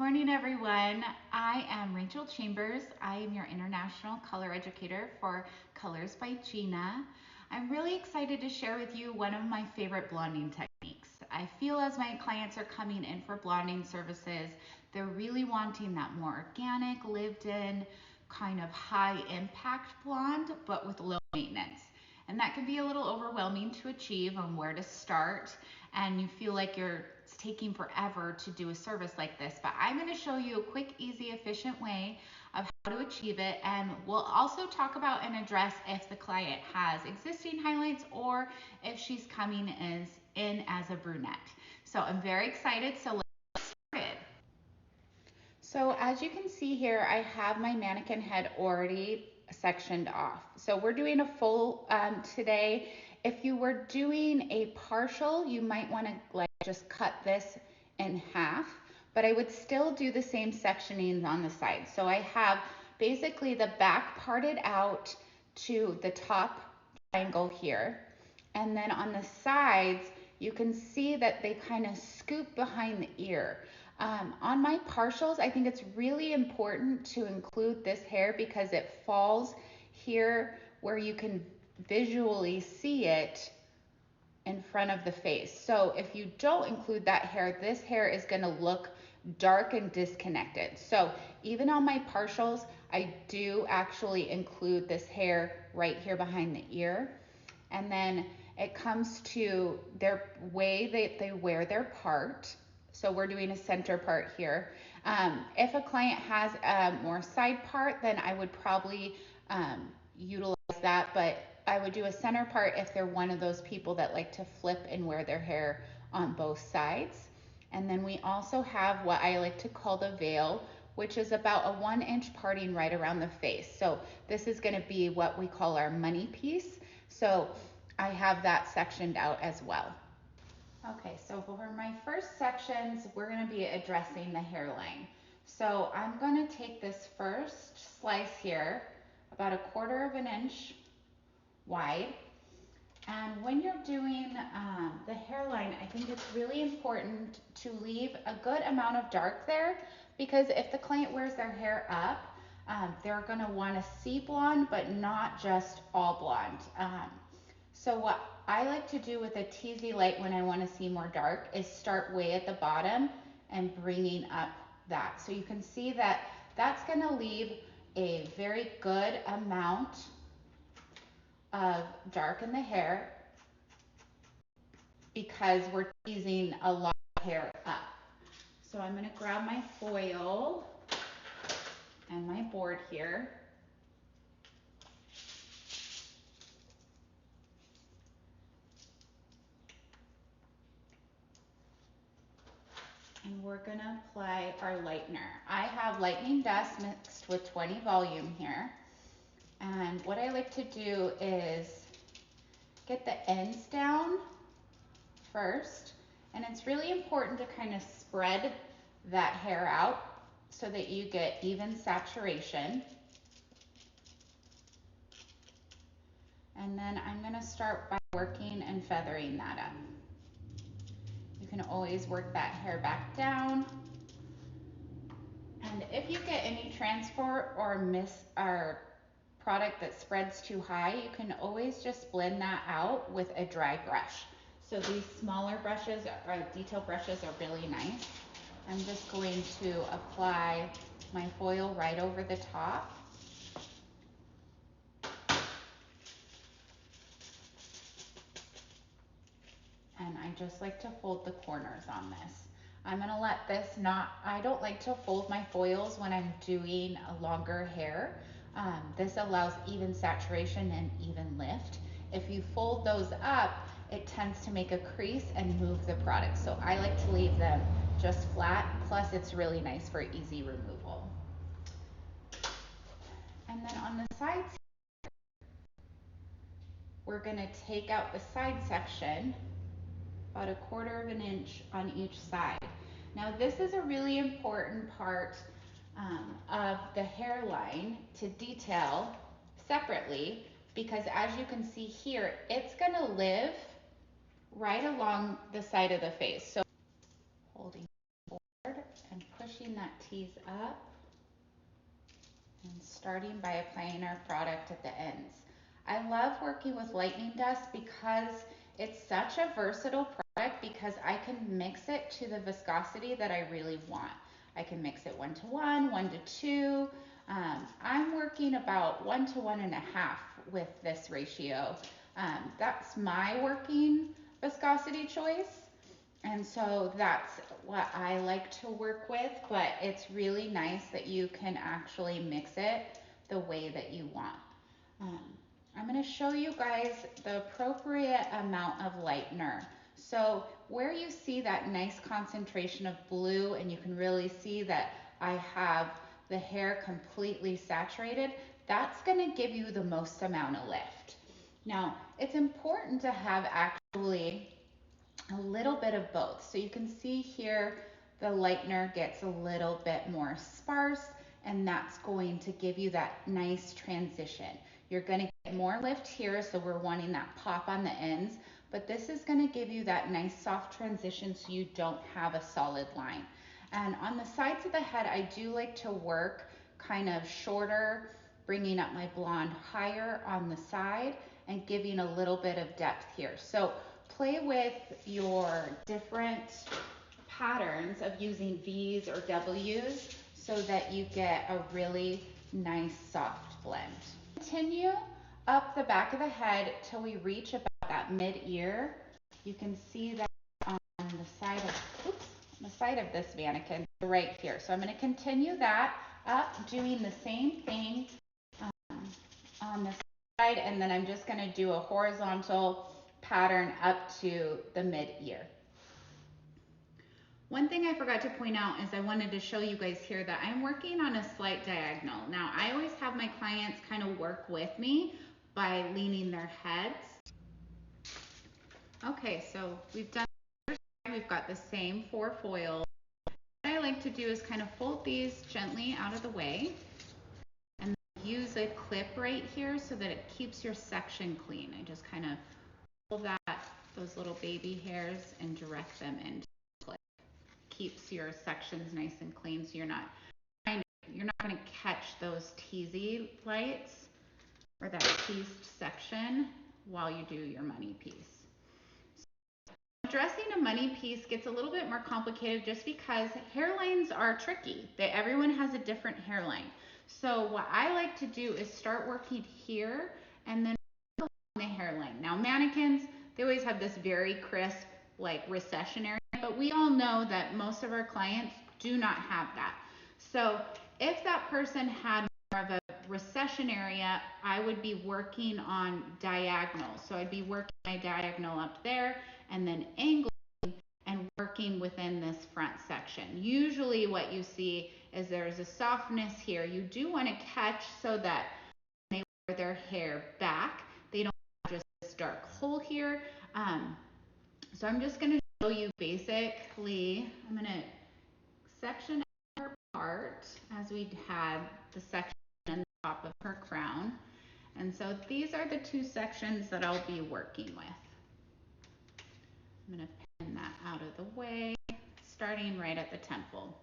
morning, everyone. I am Rachel Chambers. I am your international color educator for Colors by Gina. I'm really excited to share with you one of my favorite blonding techniques. I feel as my clients are coming in for blonding services, they're really wanting that more organic, lived in, kind of high impact blonde, but with low maintenance. And that can be a little overwhelming to achieve on where to start, and you feel like it's taking forever to do a service like this. But I'm going to show you a quick, easy, efficient way of how to achieve it, and we'll also talk about and address if the client has existing highlights or if she's coming in as a brunette. So I'm very excited. So let's get started. So as you can see here, I have my mannequin head already sectioned off. So we're doing a full today. If you were doing a partial, you might want to just cut this in half, but I would still do the same sectionings on the side. So I have basically the back parted out to the top triangle here. And then on the sides, you can see that they kind of scoop behind the ear. On my partials, I think it's really important to include this hair because it falls here where you can visually see it in front of the face. So if you don't include that hair, this hair is going to look dark and disconnected. So even on my partials, I do actually include this hair right here behind the ear. And then it comes to their way that they wear their part. So we're doing a center part here. If a client has a more side part, then I would probably utilize that, but I would do a center part if they're one of those people that like to flip and wear their hair on both sides. And then we also have what I like to call the veil, which is about a 1-inch parting right around the face. So this is going to be what we call our money piece. So I have that sectioned out as well. Okay, so for my first sections, we're going to be addressing the hairline. So I'm going to take this first slice here, about 1/4 inch wide. And when you're doing the hairline, I think it's really important to leave a good amount of dark there, because if the client wears their hair up, they're going to want to see blonde, but not just all blonde. So what I like to do with a Teasy light when I want to see more dark is start way at the bottom and bringing up that. So you can see that that's going to leave a very good amount of dark in the hair because we're teasing a lot of hair up. So I'm going to grab my foil and my board here. And we're going to apply our lightener. I have Lightening Dust mixed with 20 volume here. And what I like to do is get the ends down first. And it's really important to kind of spread that hair out so that you get even saturation. And then I'm going to start by working and feathering that up. You can always work that hair back down. And if you get any transport or product that spreads too high, you can always just blend that out with a dry brush. So these smaller brushes or detail brushes are really nice. I'm just going to apply my foil right over the top. And I just like to fold the corners on this. I'm going to let this I don't like to fold my foils when I'm doing a longer hair. This allows even saturation and even lift. If you fold those up, it tends to make a crease and move the product. So I like to leave them just flat, plus it's really nice for easy removal. And then on the sides, we're going to take out the side section, about 1/4 inch on each side. Now this is a really important part of the hairline to detail separately, because as you can see here, it's going to live right along the side of the face. So holding forward and pushing that tease up and starting by applying our product at the ends. I love working with Lightning Dust because it's such a versatile product because I can mix it to the viscosity that I really want. I can mix it 1 to 1, 1 to 2. I'm working about 1 to 1.5 with this ratio. That's my working viscosity choice. And so that's what I like to work with, but it's really nice that you can actually mix it the way that you want. I'm going to show you guys the appropriate amount of lightener. So where you see that nice concentration of blue and you can really see that I have the hair completely saturated, that's going to give you the most amount of lift. Now, it's important to have actually a little bit of both. So you can see here the lightener gets a little bit more sparse, and that's going to give you that nice transition. You're going to get more lift here, so we're wanting that pop on the ends, but this is going to give you that nice soft transition so you don't have a solid line. And on the sides of the head, I do like to work kind of shorter, bringing up my blonde higher on the side and giving a little bit of depth here. So play with your different patterns of using V's or W's so that you get a really nice soft blend. Continue up the back of the head till we reach about that mid-ear. You can see that on the side of this mannequin right here. So I'm going to continue that up, doing the same thing on this side, and then I'm just going to do a horizontal pattern up to the mid-ear. One thing I forgot to point out is I wanted to show you guys here that I'm working on a slight diagonal. Now, I always have my clients kind of work with me by leaning their heads. Okay, so we've got the same 4 foils. What I like to do is kind of fold these gently out of the way and use a clip right here so that it keeps your section clean. I just kind of pull those little baby hairs and direct them into the clip. Keeps your sections nice and clean, so you're not going to catch those teasy lights or that teased section while you do your money piece. Dressing a money piece gets a little bit more complicated just because hairlines are tricky. Everyone has a different hairline. So what I like to do is start working here and then along the hairline. Now mannequins, they always have this very crisp, like recession area, but we all know that most of our clients do not have that. So if that person had more of a recession area, I would be working on diagonal. So I'd be working my diagonal up there and then angling and working within this front section. Usually what you see is there's a softness here. You do want to catch so that when they wear their hair back, they don't have just this dark hole here. So I'm just going to show you basically, I'm going to section her part as we had the section on the top of her crown. And so these are the 2 sections that I'll be working with. I'm going to pin that out of the way, starting right at the temple.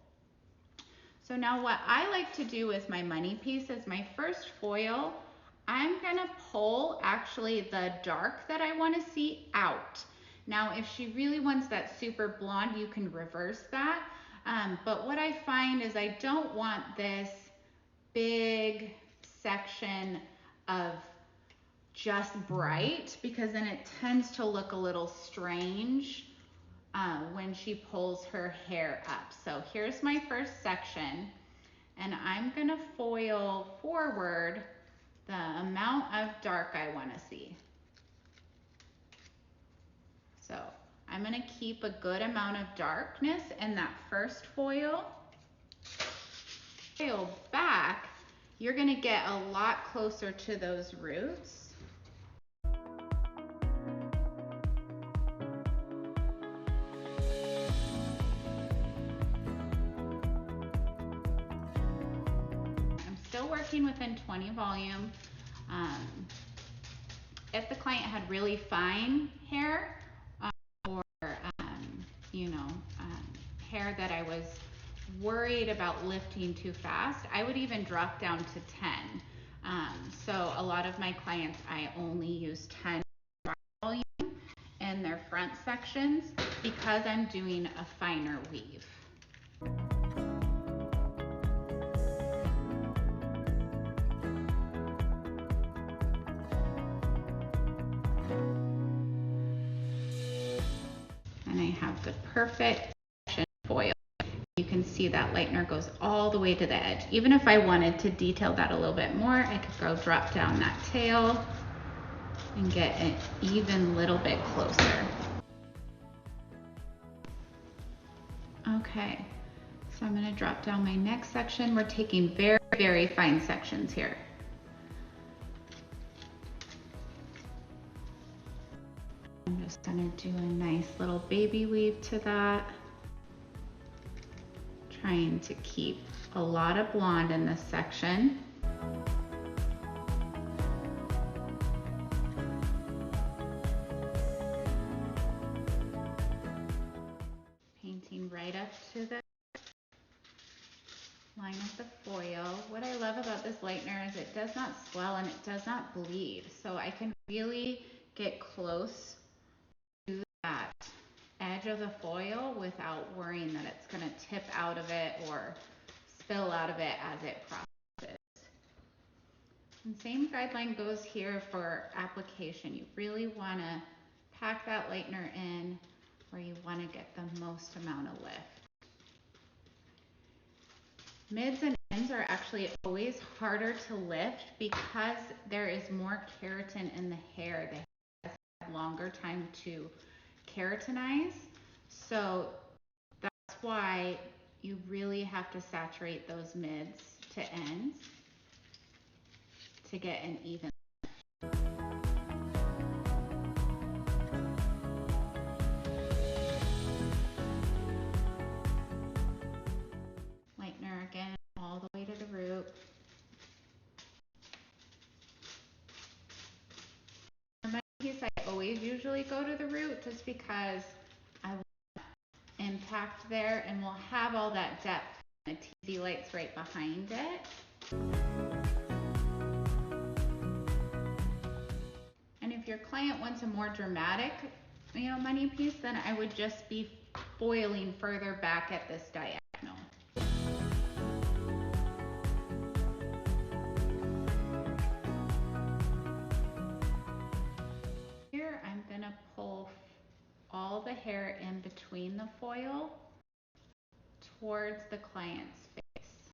So now what I like to do with my money piece is my first foil, I'm going to pull actually the dark that I want to see out. Now, if she really wants that super blonde, you can reverse that. But what I find is I don't want this big section of just bright because then it tends to look a little strange when she pulls her hair up. So here's my first section, and I'm going to foil forward the amount of dark I want to see. So I'm going to keep a good amount of darkness in that first foil. Foil back, you're going to get a lot closer to those roots. I'm still working within 20 volume. If the client had really fine hair or hair that I was worried about lifting too fast, I would even drop down to 10. So a lot of my clients, I only use 10 volume in their front sections because I'm doing a finer weave. And I have the perfect foil. You can see that lightener goes all the way to the edge. Even if I wanted to detail that a little bit more, I could go drop down that tail and get an even little bit closer. Okay, so I'm gonna drop down my next section. We're taking very, very fine sections here. I'm just gonna do a nice little baby weave to that. Trying to keep a lot of blonde in this section. Painting right up to the line of the foil. What I love about this lightener is it does not swell and it does not bleed. So I can really get close to that edge of the foil without worrying that it's going to tip out of it or spill out of it as it processes. And same guideline goes here for application. You really want to pack that lightener in where you want to get the most amount of lift. Mids and ends are actually always harder to lift because there is more keratin in the hair. The hair has longer time to keratinize. So that's why you really have to saturate those mids to ends to get an even. Lightener again, all the way to the root. For my piece, I always usually go to the root just because I want impact there and we'll have all that depth. The Teasy light's right behind it. And if your client wants a more dramatic, money piece, then I would just be foiling further back at this diagonal. Here I'm gonna pull all the hair in between the foil towards the client's face.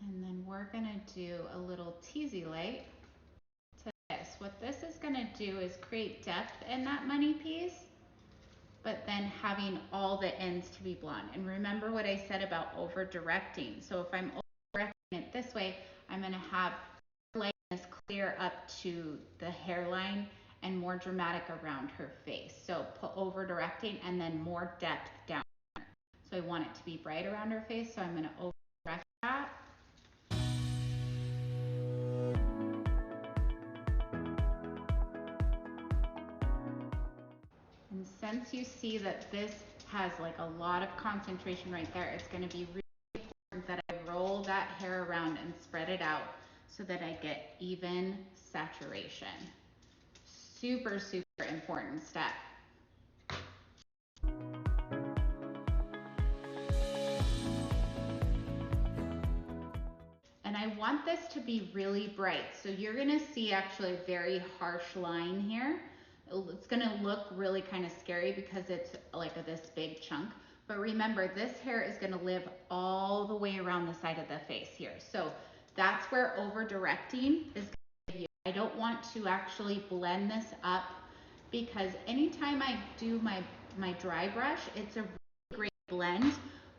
And then we're gonna do a little Teasy light to this. What this is gonna do is create depth in that money piece, but then having all the ends to be blonde. And remember what I said about over directing. So if I'm over directing it this way, I'm gonna have lightness clear up to the hairline and more dramatic around her face. So put over directing and then more depth down here. So I want it to be bright around her face, so I'm gonna over direct that. And since you see that this has like a lot of concentration right there, it's gonna be really important that I roll that hair around and spread it out so that I get even saturation. Super, super important step. And I want this to be really bright. So you're gonna see actually a very harsh line here. It's gonna look really kind of scary because it's like this big chunk. But remember, this hair is gonna live all the way around the side of the face here. So that's where over directing is gonna give you. I don't want to actually blend this up because anytime I do my dry brush, it's a really great blend.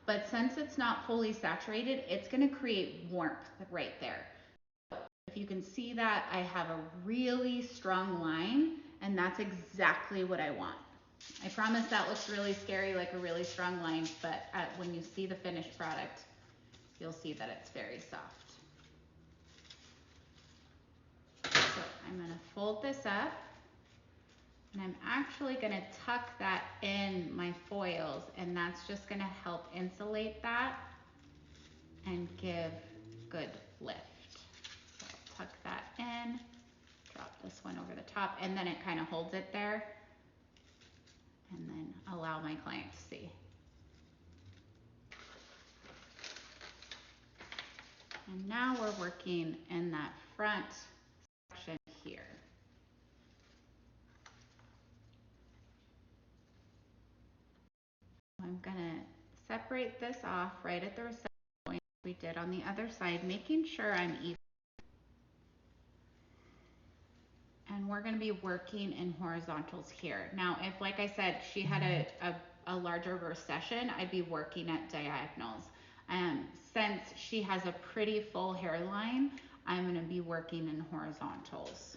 But since it's not fully saturated, it's gonna create warmth right there. If you can see that, I have a really strong line, and that's exactly what I want. I promise that looks really scary, like a really strong line, but when you see the finished product, you'll see that it's very soft. So I'm gonna fold this up, And I'm actually gonna tuck that in my foils, and that's just gonna help insulate that and give good lift. So I'll tuck that in, drop this one over the top, and then it kind of holds it there, and then allow my client to see. And now we're working in that front section here. I'm gonna separate this off right at the recession point we did on the other side, making sure I'm even. And we're gonna be working in horizontals here. Now, if, like I said, she had a larger recession, I'd be working at diagonals. Since she has a pretty full hairline, I'm gonna be working in horizontals.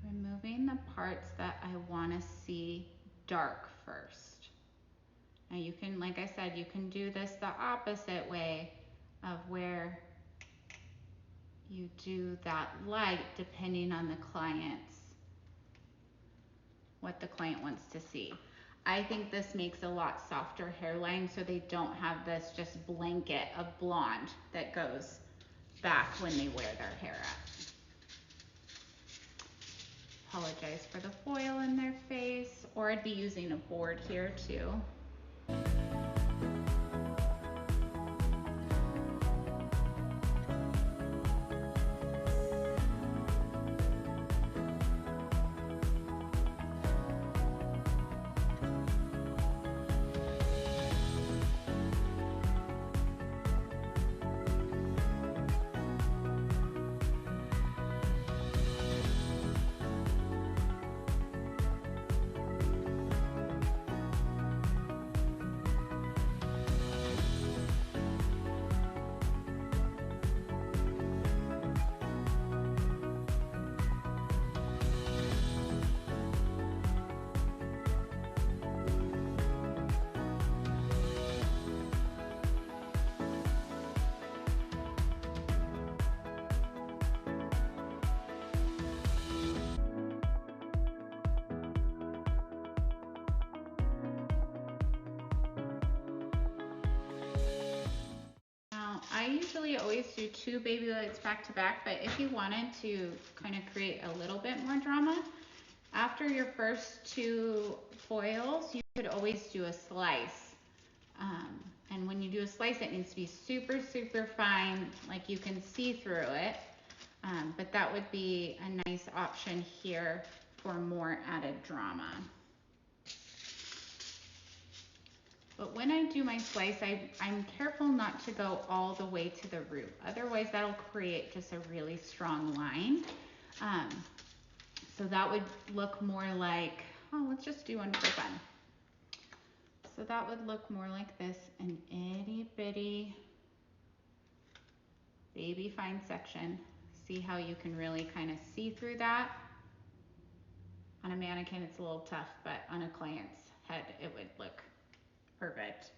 Removing the parts that I wanna see dark first. Now you can, like I said, you can do this the opposite way of where you do that light depending on the client's, what the client wants to see. I think this makes a lot softer hairline so they don't have this just blanket of blonde that goes back when they wear their hair up. Apologize for the foil in their face, or I'd be using a board here too. I usually always do 2 baby lights back to back, but if you wanted to kind of create a little bit more drama, after your first 2 foils, you could always do a slice. And when you do a slice, it needs to be super, super fine, like you can see through it. But that would be a nice option here for more added drama. But when I do my slice, I'm careful not to go all the way to the root. Otherwise, that'll create just a really strong line. So that would look more like, oh, let's just do one for fun. So that would look more like this, an itty bitty baby fine section. See how you can really kind of see through that? On a mannequin, it's a little tough, but on a client's head, it would look perfect.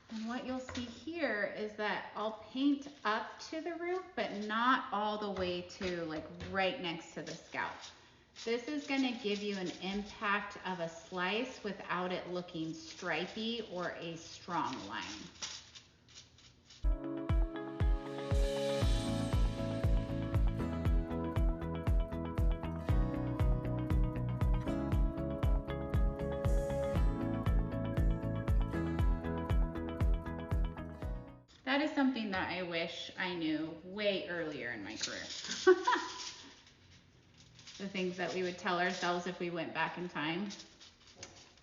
And what you'll see here is that I'll paint up to the root, but not all the way to like right next to the scalp. This is going to give you an impact of a slice without it looking stripy or a strong line. That is something that I wish I knew way earlier in my career. The things that we would tell ourselves if we went back in time.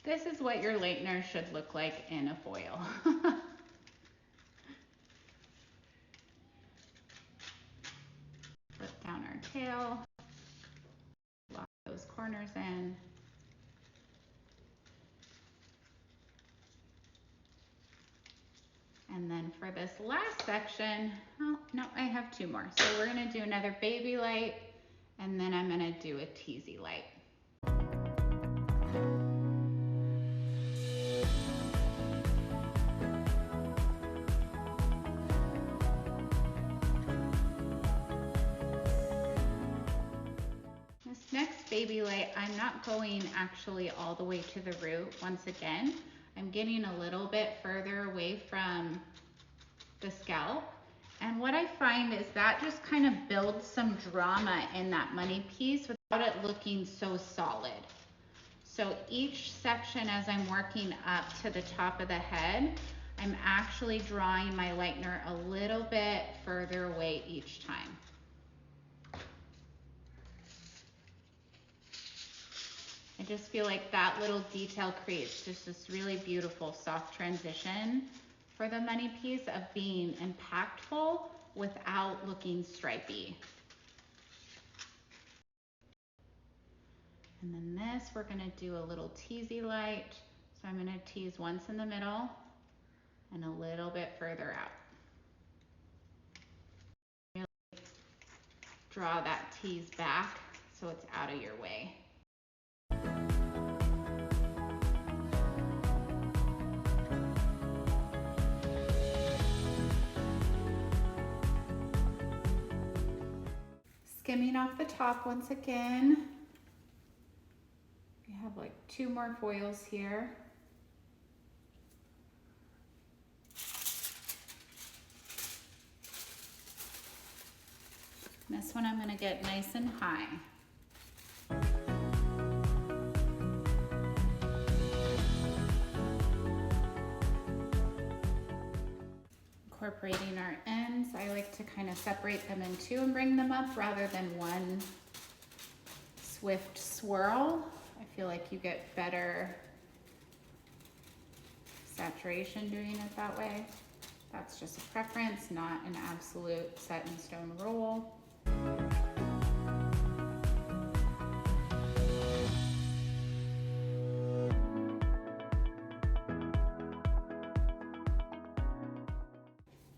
This is what your lightener should look like in a foil. Flip down our tail, lock those corners in. And And then for this last section, oh, no, I have two more. So we're gonna do another baby light, and then I'm gonna do a teasy light. This next baby light, I'm not going actually all the way to the root. Once again, I'm getting a little bit further away from the scalp. And what I find is that just kind of builds some drama in that money piece without it looking so solid. So each section, as I'm working up to the top of the head, I'm actually drawing my lightener a little bit further away each time. I just feel like that little detail creates just this really beautiful soft transition for the money piece of being impactful without looking stripy. And then this, we're gonna do a little teasy light. So I'm gonna tease once in the middle and a little bit further out. Really draw that tease back so it's out of your way. Skimming off the top once again. We have like 2 more foils here. This one I'm going to get nice and high. Incorporating our ends, I like to kind of separate them in 2 and bring them up rather than one swift swirl. I feel like you get better saturation doing it that way. That's just a preference, not an absolute set in stone rule.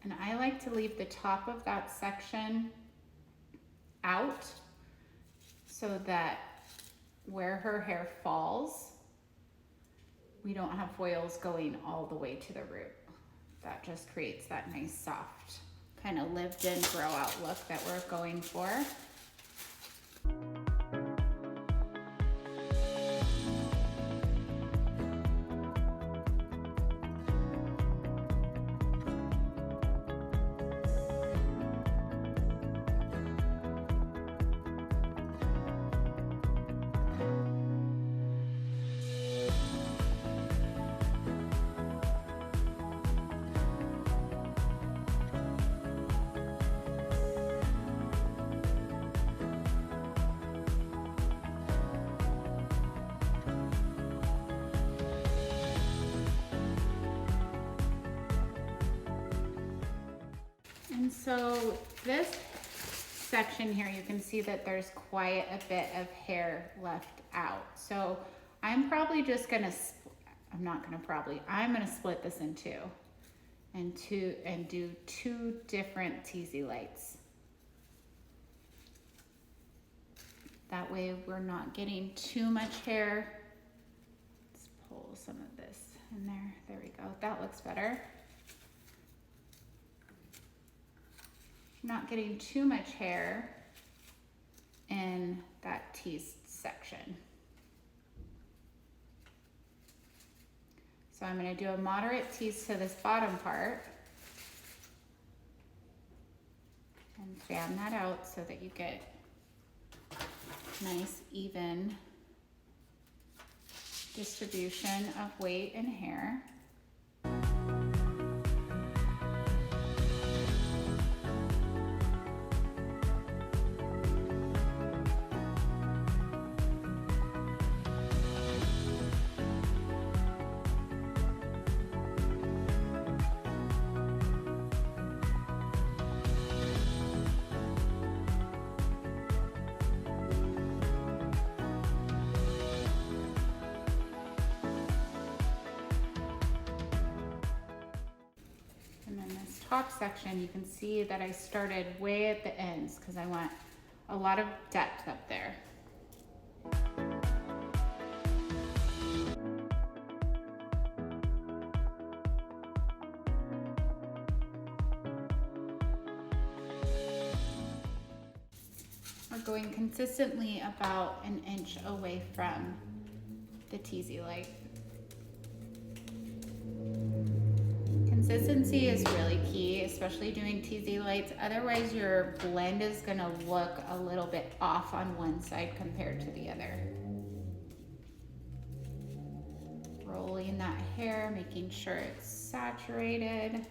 And I like to leave the top of that section out so that where her hair falls, we don't have foils going all the way to the root. That just creates that nice soft kind of lived in grow out look that we're going for. And so this section here, you can see that there's quite a bit of hair left out. So I'm probably just gonna, I'm gonna split this in 2 and do 2 different teasy lights. That way we're not getting too much hair. Let's pull some of this in there. There we go, that looks better. Not getting too much hair in that teased section. So I'm going to do a moderate tease to this bottom part and fan that out so that you get nice even distribution of weight and hair. top section, you can see that I started way at the ends because I want a lot of depth up there. We're going consistently about an inch away from the Teasy light. Consistency is really key, especially doing Teasy lights. Otherwise, your blend is gonna look a little bit off on one side compared to the other. Rolling that hair, making sure it's saturated.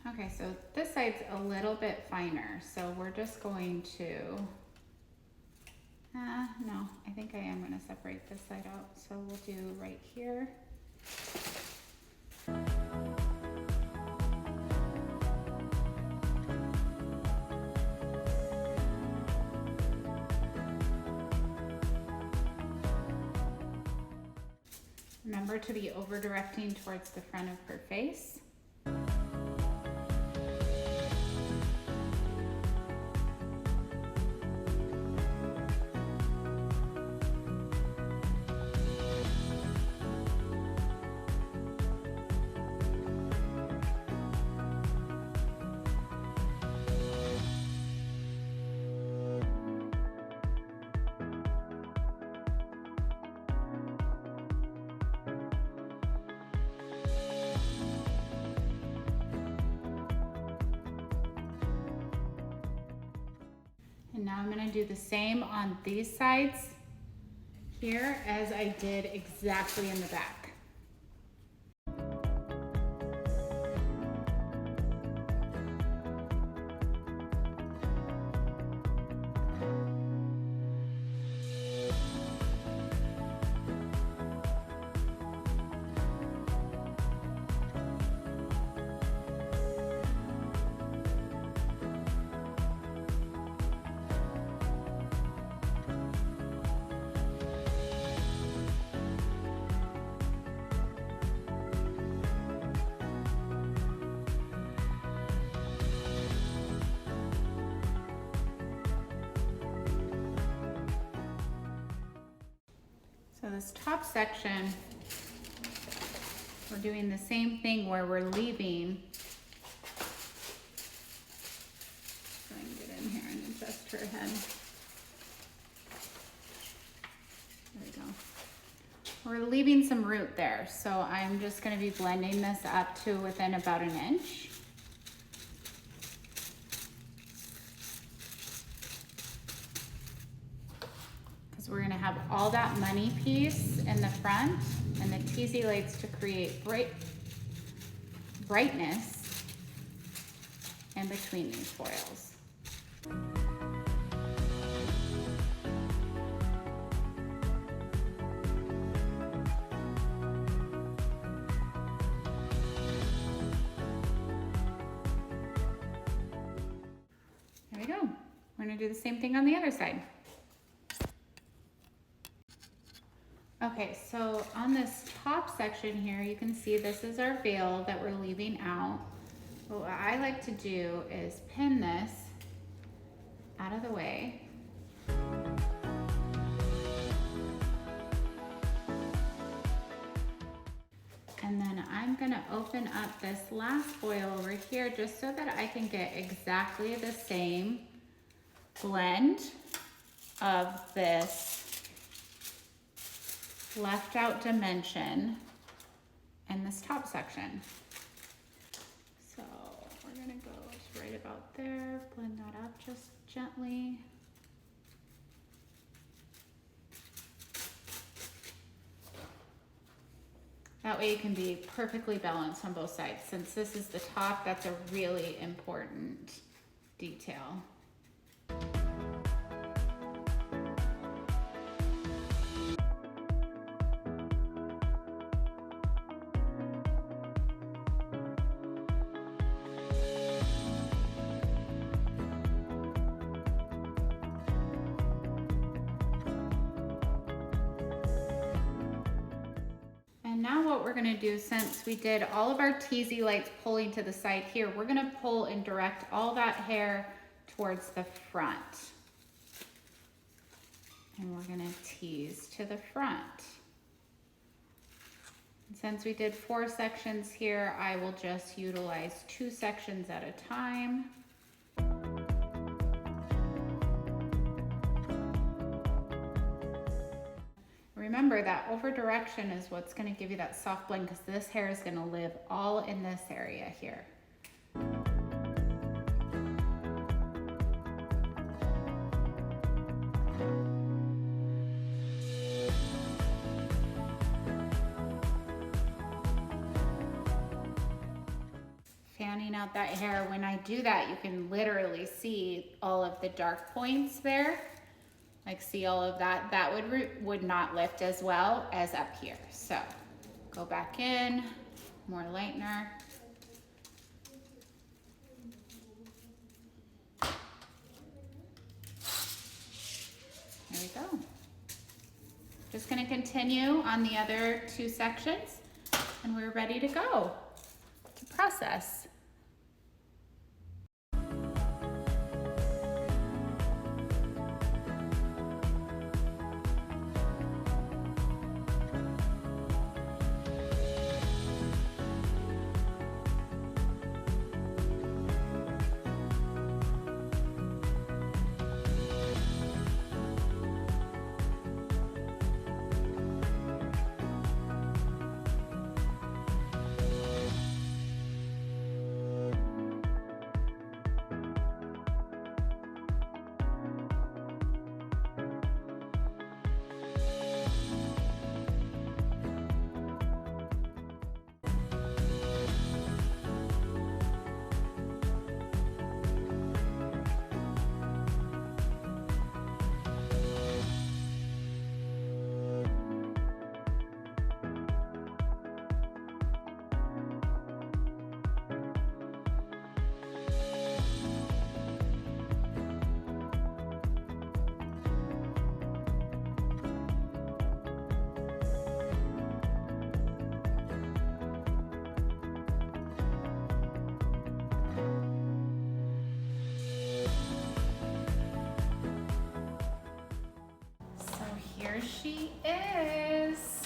Okay, so this side's a little bit finer, so we're just going to, no, I think I am gonna separate this side out. So we'll do right here. Remember to be over directing towards the front of her face. And now I'm gonna do the same on these sides here as I did exactly in the back. So this top section, we're doing the same thing where we're leaving. So I can get in here and adjust her head. There we go. We're leaving some root there, so I'm just going to be blending this up to within about an inch. We're gonna have all that money piece in the front and the Teasy lights to create brightness in between these foils. There we go. We're gonna do the same thing on the other side. Okay, so on this top section here, you can see this is our veil that we're leaving out. But what I like to do is pin this out of the way. And then I'm gonna open up this last foil over here just so that I can get exactly the same blend of this left out dimension in this top section. So we're gonna go just right about there, blend that up just gently. That way you can be perfectly balanced on both sides. Since this is the top, that's a really important detail. we're gonna do, since we did all of our Teasy lights pulling to the side here, we're gonna pull and direct all that hair towards the front. And we're gonna tease to the front. And since we did 4 sections here, I will just utilize 2 sections at a time. Remember that over direction is what's going to give you that soft blend, because this hair is going to live all in this area here. Fanning out that hair. When I do that, you can literally see all of the dark points there. Like, see all of that? That would not lift as well as up here. So go back in, more lightener. There we go. Just gonna continue on the other 2 sections, and we're ready to go to process. Here she is.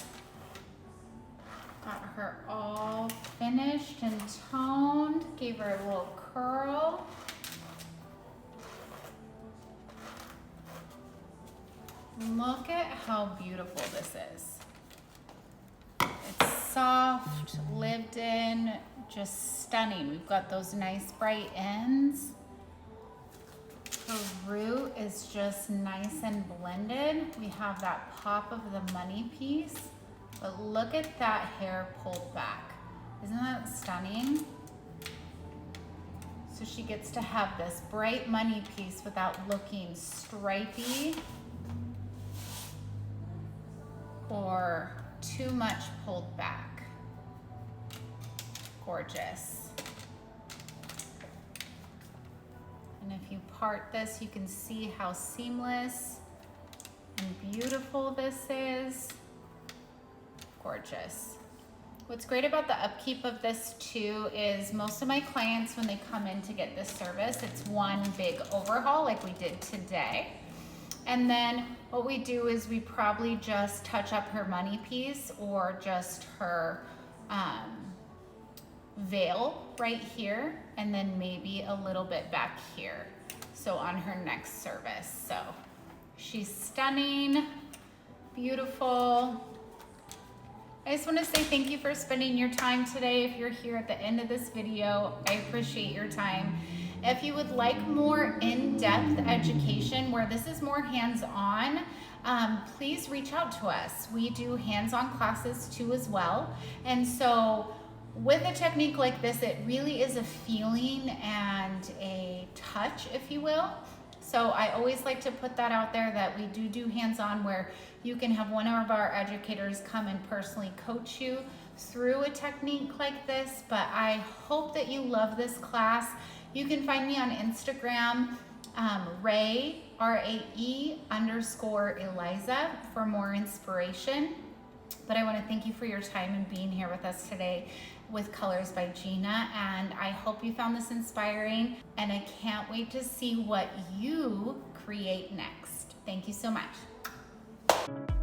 Got her all finished and toned. Gave her a little curl. Look at how beautiful this is. It's soft, lived in, just stunning. We've got those nice bright ends. The root is just nice and blended. We have that pop of the money piece, but look at that hair pulled back. Isn't that stunning? So she gets to have this bright money piece without looking stripy or too much pulled back. Gorgeous. And if you part this, you can see how seamless and beautiful this is. Gorgeous. What's great about the upkeep of this too is most of my clients, when they come in to get this service, it's one big overhaul like we did today. And then what we do is we probably just touch up her money piece or just her veil right here, and then maybe a little bit back here. So on her next service. So she's stunning, beautiful. I just want to say thank you for spending your time today. If you're here at the end of this video, I appreciate your time. If you would like more in-depth education where this is more hands-on, please reach out to us. We do hands-on classes too as well. And so with a technique like this, it really is a feeling and a touch, if you will. So I always like to put that out there, that we do hands-on, where you can have one of our educators come and personally coach you through a technique like this. But I hope that you love this class. You can find me on Instagram, Rae, R-A-E _Eliza, for more inspiration. But I want to thank you for your time and being here with us today with Colors by Gina. And I hope you found this inspiring. And I can't wait to see what you create next. Thank you so much.